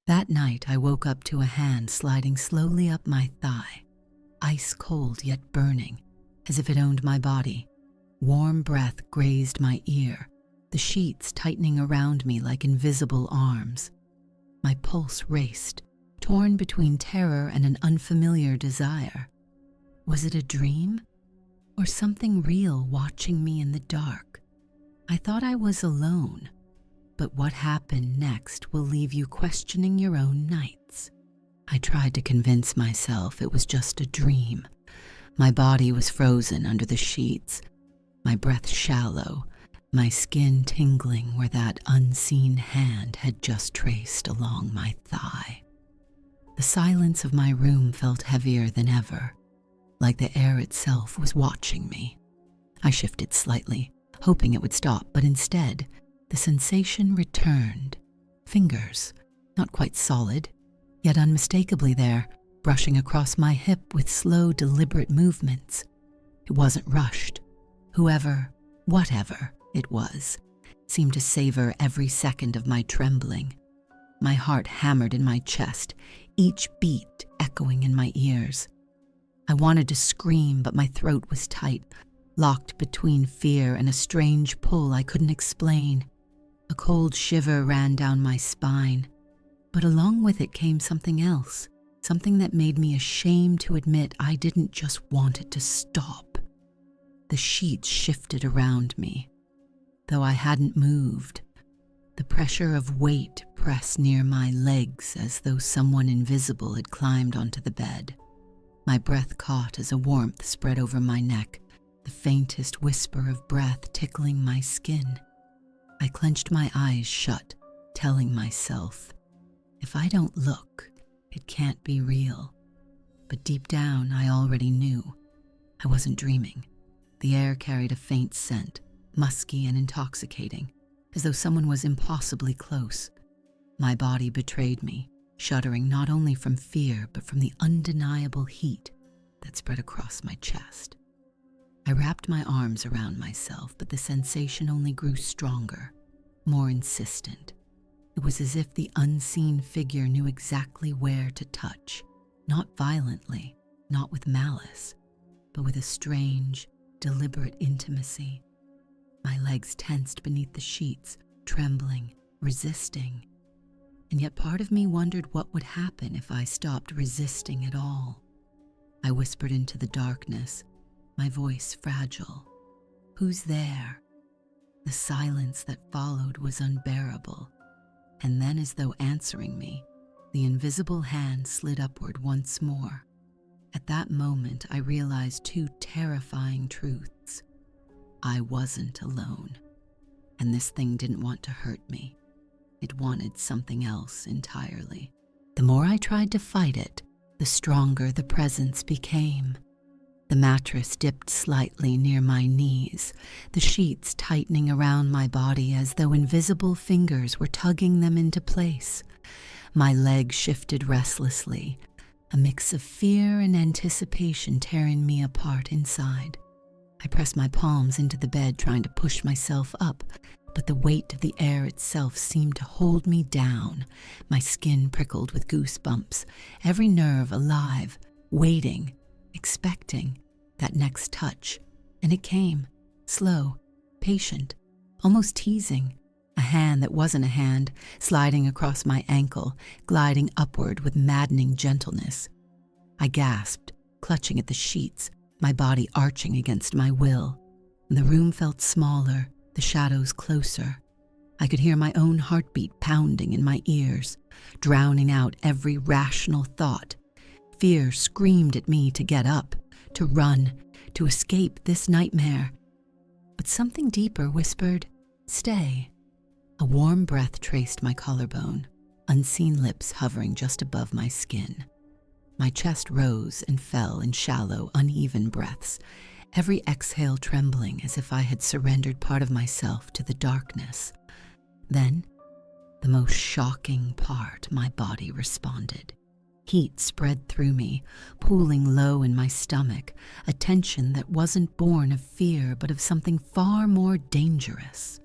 That night, I woke up to a hand sliding slowly up my thigh, ice cold yet burning, as if it owned my body. Warm breath grazed my ear, the sheets tightening around me like invisible arms. My pulse raced, torn between terror and an unfamiliar desire. Was it a dream? Or something real watching me in the dark? I thought I was alone, but what happened next will leave you questioning your own nights. I tried to convince myself it was just a dream. My body was frozen under the sheets, my breath shallow, my skin tingling where that unseen hand had just traced along my thigh. The silence of my room felt heavier than ever, like the air itself was watching me. I shifted slightly, hoping it would stop, but instead, the sensation returned. Fingers, not quite solid, yet unmistakably there, brushing across my hip with slow, deliberate movements. It wasn't rushed. Whatever it was, seemed to savor every second of my trembling. My heart hammered in my chest, each beat echoing in my ears. I wanted to scream, but my throat was tight, locked between fear and a strange pull I couldn't explain. A cold shiver ran down my spine, but along with it came something else, something that made me ashamed to admit I didn't just want it to stop. The sheets shifted around me, though I hadn't moved. The pressure of weight pressed near my legs as though someone invisible had climbed onto the bed. My breath caught as a warmth spread over my neck, the faintest whisper of breath tickling my skin. I clenched my eyes shut, telling myself, if I don't look, it can't be real. But deep down, I already knew. I wasn't dreaming. The air carried a faint scent, musky and intoxicating, as though someone was impossibly close. My body betrayed me, shuddering not only from fear, but from the undeniable heat that spread across my chest. I wrapped my arms around myself, but the sensation only grew stronger, more insistent. It was as if the unseen figure knew exactly where to touch, not violently, not with malice, but with a strange, deliberate intimacy. My legs tensed beneath the sheets, trembling, resisting. And yet part of me wondered what would happen if I stopped resisting at all. I whispered into the darkness, my voice fragile. Who's there? The silence that followed was unbearable. And then, as though answering me, the invisible hand slid upward once more. At that moment, I realized two terrifying truths. I wasn't alone, and this thing didn't want to hurt me. It wanted something else entirely. The more I tried to fight it, the stronger the presence became. The mattress dipped slightly near my knees, the sheets tightening around my body as though invisible fingers were tugging them into place. My legs shifted restlessly, a mix of fear and anticipation tearing me apart inside. I pressed my palms into the bed, trying to push myself up, but the weight of the air itself seemed to hold me down. My skin prickled with goosebumps, every nerve alive, waiting, expecting that next touch. And it came, slow, patient, almost teasing. A hand that wasn't a hand, sliding across my ankle, gliding upward with maddening gentleness. I gasped, clutching at the sheets, my body arching against my will. The room felt smaller, the shadows closer. I could hear my own heartbeat pounding in my ears, drowning out every rational thought. Fear screamed at me to get up, to run, to escape this nightmare. But something deeper whispered, "Stay." A warm breath traced my collarbone, unseen lips hovering just above my skin. My chest rose and fell in shallow, uneven breaths, every exhale trembling as if I had surrendered part of myself to the darkness. Then, the most shocking part, my body responded. Heat spread through me, pooling low in my stomach, a tension that wasn't born of fear but of something far more dangerous.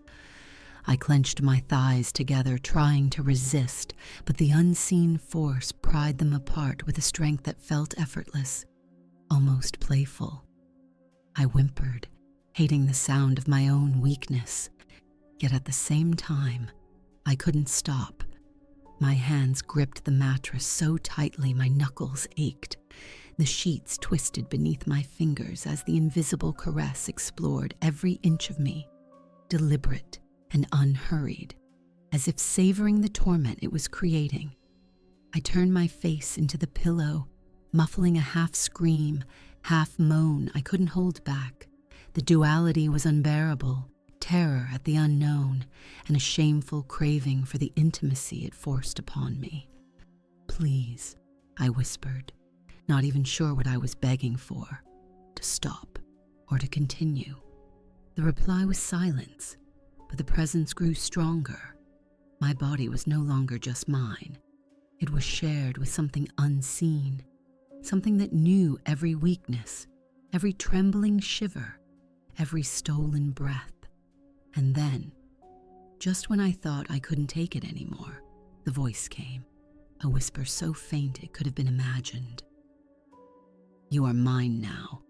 I clenched my thighs together, trying to resist, but the unseen force pried them apart with a strength that felt effortless, almost playful. I whimpered, hating the sound of my own weakness, yet at the same time, I couldn't stop. My hands gripped the mattress so tightly my knuckles ached. The sheets twisted beneath my fingers as the invisible caress explored every inch of me, deliberate and unhurried, as if savoring the torment it was creating. I turned my face into the pillow, muffling a half scream, half moan I couldn't hold back. The duality was unbearable, terror at the unknown, and a shameful craving for the intimacy it forced upon me. "Please," I whispered, not even sure what I was begging for, to stop or to continue. The reply was silence, but the presence grew stronger. My body was no longer just mine. It was shared with something unseen, something that knew every weakness, every trembling shiver, every stolen breath. And then, just when I thought I couldn't take it anymore, the voice came, a whisper so faint it could have been imagined. "You are mine now."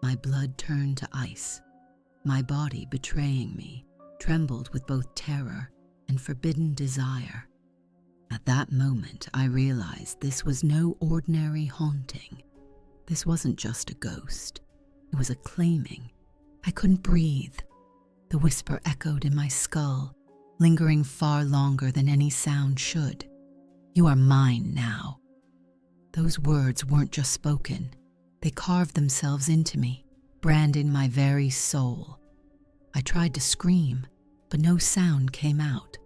My blood turned to ice. My body, betraying me, trembled with both terror and forbidden desire. At that moment, I realized this was no ordinary haunting. This wasn't just a ghost. It was a claiming. I couldn't breathe. The whisper echoed in my skull, lingering far longer than any sound should. "You are mine now." Those words weren't just spoken. They carved themselves into me, branding my very soul. I tried to scream, but no sound came out.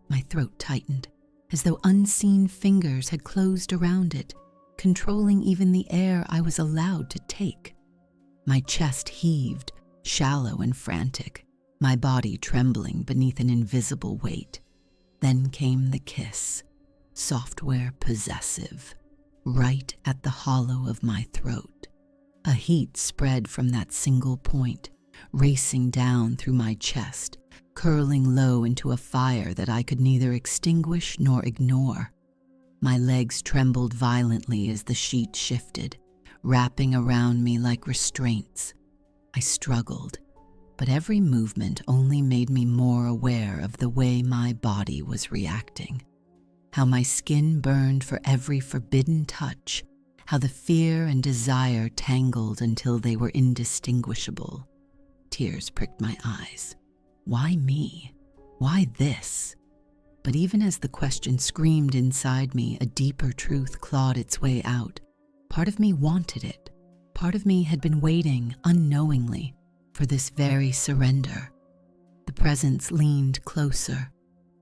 My throat tightened, as though unseen fingers had closed around it, controlling even the air I was allowed to take. My chest heaved, shallow and frantic, my body trembling beneath an invisible weight. Then came the kiss, software possessive, right at the hollow of my throat. A heat spread from that single point, racing down through my chest, curling low into a fire that I could neither extinguish nor ignore. My legs trembled violently as the sheet shifted, wrapping around me like restraints. I struggled, but every movement only made me more aware of the way my body was reacting. How my skin burned for every forbidden touch, how the fear and desire tangled until they were indistinguishable. Tears pricked my eyes. Why me? Why this? But even as the question screamed inside me, a deeper truth clawed its way out. Part of me wanted it. Part of me had been waiting, unknowingly, for this very surrender. The presence leaned closer.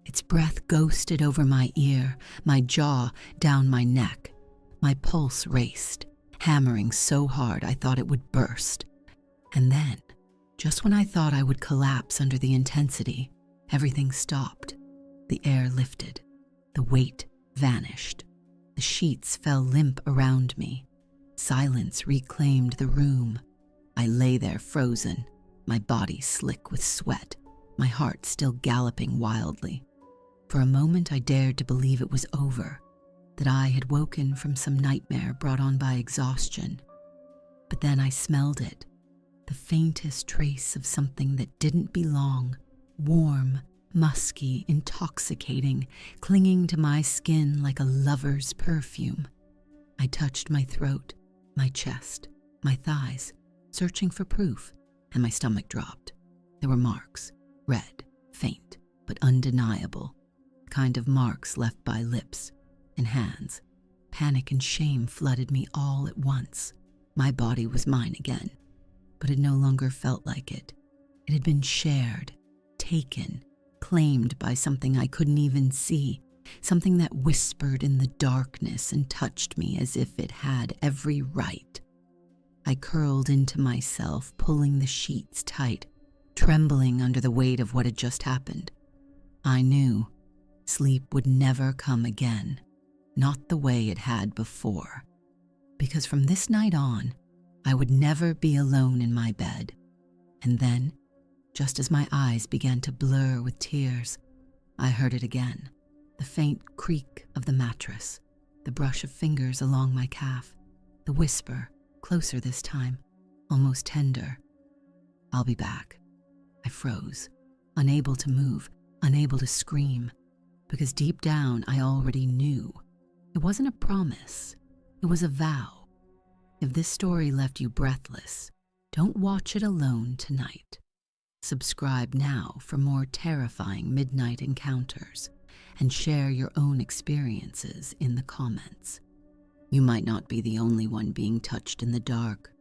Its breath ghosted over my ear, my jaw down my neck. My pulse raced, hammering so hard I thought it would burst. And then, just when I thought I would collapse under the intensity, everything stopped. The air lifted. The weight vanished. The sheets fell limp around me. Silence reclaimed the room. I lay there frozen, my body slick with sweat, my heart still galloping wildly. For a moment I dared to believe it was over, that I had woken from some nightmare brought on by exhaustion. But then I smelled it, the faintest trace of something that didn't belong, warm, musky, intoxicating, clinging to my skin like a lover's perfume. I touched my throat, my chest, my thighs, searching for proof, and my stomach dropped. There were marks, red, faint, but undeniable, the kind of marks left by lips and hands. Panic and shame flooded me all at once. My body was mine again, but it no longer felt like it. It had been shared, taken, claimed by something I couldn't even see, something that whispered in the darkness and touched me as if it had every right. I curled into myself, pulling the sheets tight, trembling under the weight of what had just happened. I knew sleep would never come again, not the way it had before, because from this night on, I would never be alone in my bed. And then, Just as my eyes began to blur with tears, I heard it again, the faint creak of the mattress, the brush of fingers along my calf, the whisper, closer this time, almost tender. "I'll be back." I froze, unable to move, unable to scream, because deep down I already knew. It wasn't a promise, it was a vow. If this story left you breathless, don't watch it alone tonight. Subscribe now for more terrifying midnight encounters and share your own experiences in the comments. You might not be the only one being touched in the dark.